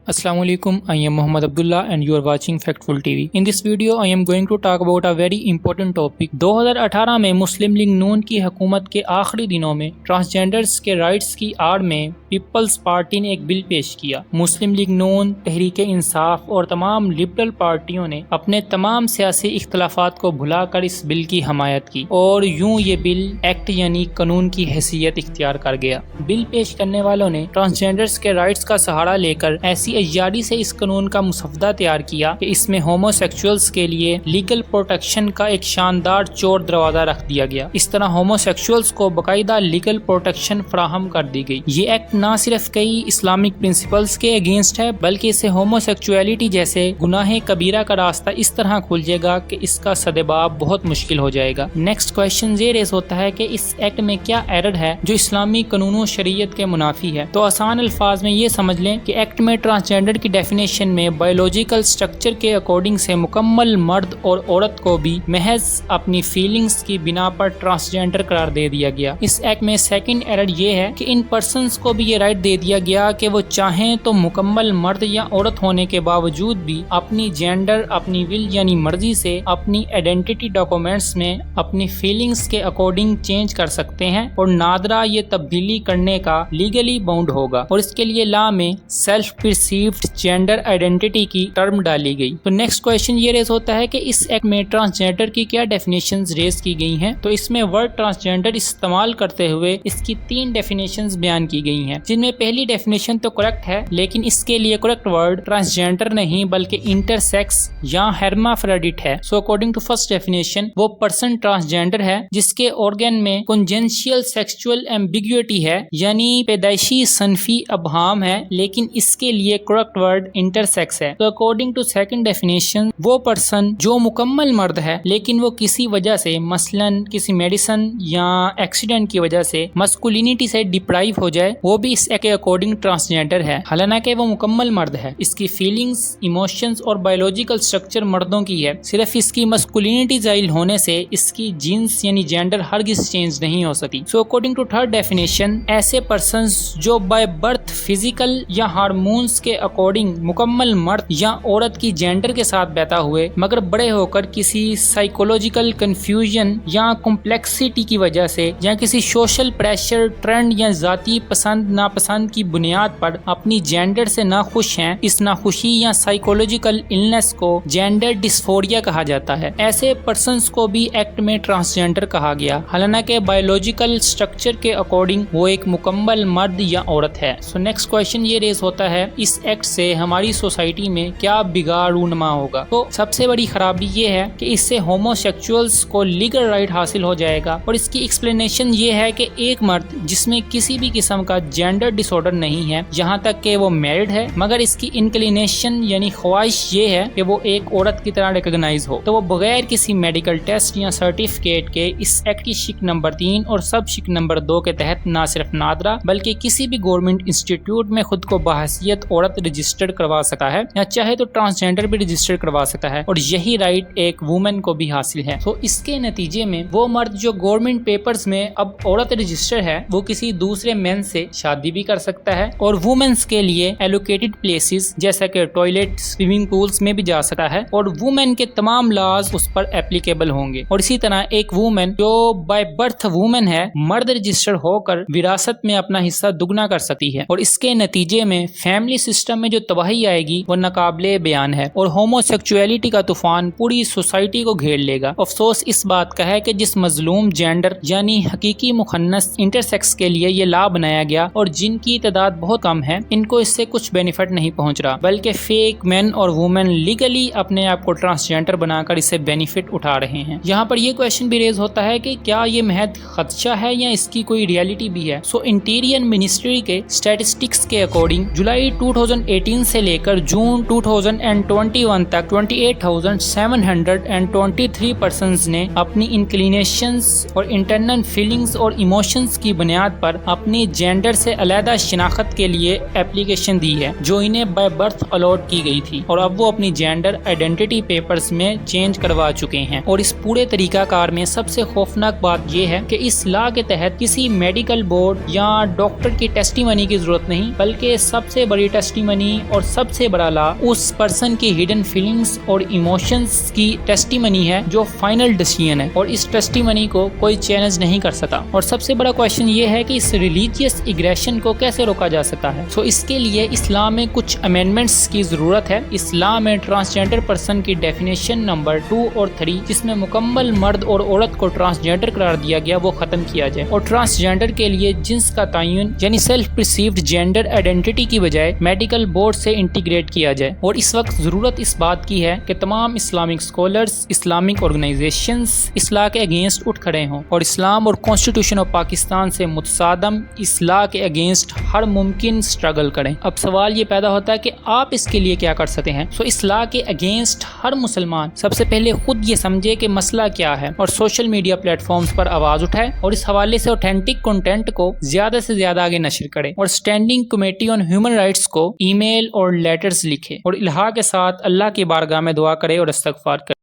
Assalamu alaikum, I am Muhammad Abdullah and you are watching Factful TV. In this video, I am going to talk about a very important topic. 2018 में मुस्लिम league नून की हुकूमत के आखिरी दिनों में transgenders के rights की आड़ में पीपल्स पार्टी ने एक बिल पेश किया। मुस्लिम लीग नून, तहरीक इंसाफ और तमाम लिबरल पार्टियों ने अपने तमाम सियासी इख्तलाफात को भुलाकर इस बिल की हमायत की और यूं ये बिल एक्ट यानी कानून की हैसियत इख्तियार कर गया। बिल पेश करने वालों ने ट्रांसजेंडर्स के राइट्स का सहारा लेकर ऐसी अय्यारी से इस कानून का मुसवदा तैयार किया कि इसमें होमोसेक्सुअल्स के लिए लीगल प्रोटेक्शन का एक शानदार चौड़ दरवाजा रख दिया गया। इस तरह होमोसेक्सुअल्स को बाकायदा लीगल प्रोटेक्शन फराहम कर दी गई। ये एक्ट न सिर्फ कई इस्लामिक प्रिंसिपल्स के अगेंस्ट है बल्कि इससे होमोसेक्सुअलिटी जैसे गुनाह कबीरा का रास्ता इस तरह खुल जाएगा कि इसका सदेबाब बहुत मुश्किल हो जाएगा। नेक्स्ट क्वेश्चन ये रेज होता है कि इस एक्ट में क्या एरर है जो इस्लामी कानून शरीयत के मुनाफी है। तो आसान अल्फाज में ये समझ लें कि एक्ट में ट्रांसजेंडर की डेफिनेशन में बायोलॉजिकल स्ट्रक्चर के अकॉर्डिंग से मुकम्मल मर्द और औरत को भी महज अपनी फीलिंग्स की बिना पर ट्रांसजेंडर करार दे दिया गया। इस एक्ट में सेकंड एरर ये है कि इन पर्सन्स को भी ये राइट दे दिया गया कि वो चाहें तो मुकम्मल मर्द या औरत होने के बावजूद भी अपनी जेंडर अपनी विल यानी मर्जी से अपनी आइडेंटिटी डॉक्यूमेंट्स में अपनी फीलिंग्स के अकॉर्डिंग चेंज कर सकते हैं और नादरा ये तब्दीली करने का लीगली बाउंड होगा और इसके लिए लॉ में सेल्फ परसीव्ड जेंडर आइडेंटिटी की टर्म डाली गई। तो नेक्स्ट क्वेश्चन ये रेज होता है कि इस एक्ट में ट्रांसजेंडर की क्या डेफिनेशंस रेज की गई हैं। तो इसमें वर्ड ट्रांसजेंडर इस्तेमाल करते हुए इसकी 3 डेफिनेशंस बयान की गई हैं, जिनमें पहली डेफिनेशन तो करेक्ट है लेकिन इसके लिए करेक्ट वर्ड ट्रांसजेंडर नहीं बल्कि इंटरसेक्स या हेर्माफ्रोडिट है। So according to first definition वो पर्सन ट्रांसजेंडर है जिसके ऑर्गन में कॉन्जेंशियल सेक्सुअल एम्बिग्युइटी है यानी पैदाइशी सनफी अबहाम है, लेकिन इसके लिए करेक्ट वर्ड इंटरसेक्स है। तो अकॉर्डिंग टू सेकंड डेफिनेशन वो पर्सन जो मुकम्मल मर्द है लेकिन वो किसी वजह से मसलन किसी मेडिसिन या एक्सीडेंट की वजह से मस्कुलिनिटी से डिप्राइव हो जाए वो भी इस के अकॉर्डिंग ट्रांसजेंडर है, हालांकि वो मुकम्मल मर्द है। इसकी फीलिंग्स, इमोशंस और बायोलॉजिकल स्ट्रक्चर मर्दों की है, सिर्फ इसकी मस्कुलिनिटी जाहिल होने से इसकी जीन्स यानी जेंडर हरगिज चेंज नहीं हो सकती। So according to third definition ऐसे पर्संस जो बाय बर्थ फिजिकल या हार्मोन्स के अकॉर्डिंग मुकम्मल मर्द या औरत की जेंडर के साथ बैठा हुए मगर बड़े होकर किसी साइकोलॉजिकल कंफ्यूजन या कॉम्प्लेक्सिटी की वजह से या किसी सोशल प्रेशर, ट्रेंड या जाती पसंद नापसंद की बुनियाद पर अपनी जेंडर से नाखुश हैं, इस नाखुशी या साइकोलॉजिकल इलनेस को जेंडर डिस्फोरिया कहा जाता है। ऐसे पर्सन्स को भी एक्ट में ट्रांसजेंडर कहा गया, हालांकि बायोलॉजिकल स्ट्रक्चर के अकॉर्डिंग वो एक मुकम्मल मर्द या औरत है। सो नेक्स्ट क्वेश्चन ये रेज होता है इस एक्ट से हमारी सोसाइटी में क्या बिगाड़ रूनमा होगा। तो सबसे बड़ी खराबी ये है कि इससे होमोसेक्सुअल्स को लीगल राइट हासिल हो जाएगा और इसकी एक्सप्लेनेशन ये है कि एक मर्द जिसमें किसी भी किस्म का जेंडर डिसऑर्डर नहीं है यहाँ तक कि वो मैरिड है मगर इसकी इंक्लिनेशन यानी ख्वाहिश ये है कि वो एक औरत की तरह रिकॉग्नाइज हो, तो वो बगैर किसी मेडिकल टेस्ट या सर्टिफिकेट के इस एक्ट की शिक नंबर 3 और सब शिक नंबर 2 के तहत ना सिर्फ नादरा बल्कि किसी भी गवर्नमेंट इंस्टीट्यूट में खुद को बहैसियत औरत रजिस्टर्ड करवा सकता है या चाहे तो ट्रांसजेंडर भी रजिस्टर्ड करवा सकता है और यही राइट एक वुमेन को भी हासिल है। तो इसके नतीजे में वो मर्द जो गवर्नमेंट पेपर्स में अब औरत रजिस्टर है वो किसी दूसरे मेन से शादी भी कर सकता है और वुमेन्स के लिए एलोकेटेड प्लेसेस जैसा कि टॉयलेट, स्विमिंग पूल्स में भी जा सकता है और वुमेन के तमाम लॉज उस पर एप्लीकेबल होंगे। और इसी तरह एक वुमेन जो बाय बर्थ वुमेन है मर्द रजिस्टर होकर विरासत में अपना हिस्सा दुगना कर सकती है और इसके नतीजे में फैमिली सिस्टम में जो तबाही आएगी वो नाकाबिले बयान है और होमोसेक्सुअलिटी का तूफान पूरी सोसाइटी को घेर लेगा। अफसोस इस बात का है कि जिस मजलूम जेंडर यानी हकीकी मुखन्नस इंटरसेक्स के लिए ये लॉ बनाया गया और जिनकी तादाद बहुत कम है इनको इससे कुछ बेनिफिट नहीं पहुंच रहा बल्कि फेक मैन और वुमेन लीगली अपने आप को ट्रांसजेंडर बनाकर इससे बेनिफिट उठा रहे हैं। यहाँ पर ये क्वेश्चन भी रेज होता है कि क्या ये महज खदशा है या इसकी कोई रियलिटी भी है। सो इंटीरियर मिनिस्ट्री के स्टैटिस्टिक्स के अकॉर्डिंग जुलाई 2018 سے لے کر جون 2021 تک 28,723 پرسنز نے اپنی انکلینیشنز اور انٹرنل فیلنگز اور ایموشنز کی بنیاد پر اپنی جینڈر سے علیحدہ شناخت کے لیے اپلیکیشن دی ہے جو انہیں بائی برتھ الاٹ کی گئی تھی، اور اب وہ اپنی جینڈر آئیڈینٹی پیپرز میں چینج کروا چکے ہیں۔ اور اس پورے طریقہ کار میں سب سے خوفناک بات یہ ہے کہ اس لا کے تحت کسی میڈیکل بورڈ یا ڈاکٹر کی ٹیسٹیمنی کی ضرورت نہیں، بلکہ سب سے بڑی ٹیسٹیمنی اور سب سے بڑا لا اس پرسن کی ہڈن فیلنگز اور ایموشنز کی ٹیسٹیمنی ہے جو فائنل ڈیسیژن ہے، اور اس ٹیسٹیمنی کو کوئی چیلنج نہیں کر سکتا۔ اور سب سے بڑا کویشچن یہ ہے کہ اس ریلیجیس ایگریشن کو کیسے روکا جا سکتا ہے۔ اس کے لیے اسلام میں کچھ امینڈمنٹس کی ضرورت ہے۔ اسلام میں ٹرانسجینڈر پرسن کی ڈیفینیشن نمبر 2 اور 3 جس میں مکمل مرد اور عورت کو ٹرانسجینڈر قرار دیا گیا وہ ختم کیا جائے، اور ٹرانسجینڈر کے لیے جنس کا تعین یعنی سیلف پرسیوڈ جینڈر آئیڈینٹی کی بجائے میڈیکل بورڈ سے انٹیگریٹ کیا جائے۔ اور اس وقت ضرورت اس بات کی ہے کہ تمام اسلامک اسکالرز، اسلامک آرگنائزیشنز اصلاح کے اگینسٹ اٹھ کھڑے ہوں اور اسلام اور کانسٹیٹیوشن آف پاکستان سے متصادم اصلاح کے اگینسٹ ہر ممکن اسٹرگل کریں۔ اب سوال یہ پیدا ہوتا ہے کہ آپ اس کے لیے کیا کر سکتے ہیں؟ اصلاح کے اگینسٹ ہر مسلمان سب سے پہلے خود یہ سمجھے کہ مسئلہ کیا ہے اور سوشل میڈیا پلیٹ فارمز پر آواز اٹھائے، اور اس حوالے سے اوتھینٹک کنٹینٹ کو زیادہ سے زیادہ آگے نشر کرے، اور standing committee on human rights کو ای میل اور لیٹرز لکھے، اور الہا کے ساتھ اللہ کی بارگاہ میں دعا کرے اور استغفار کرے۔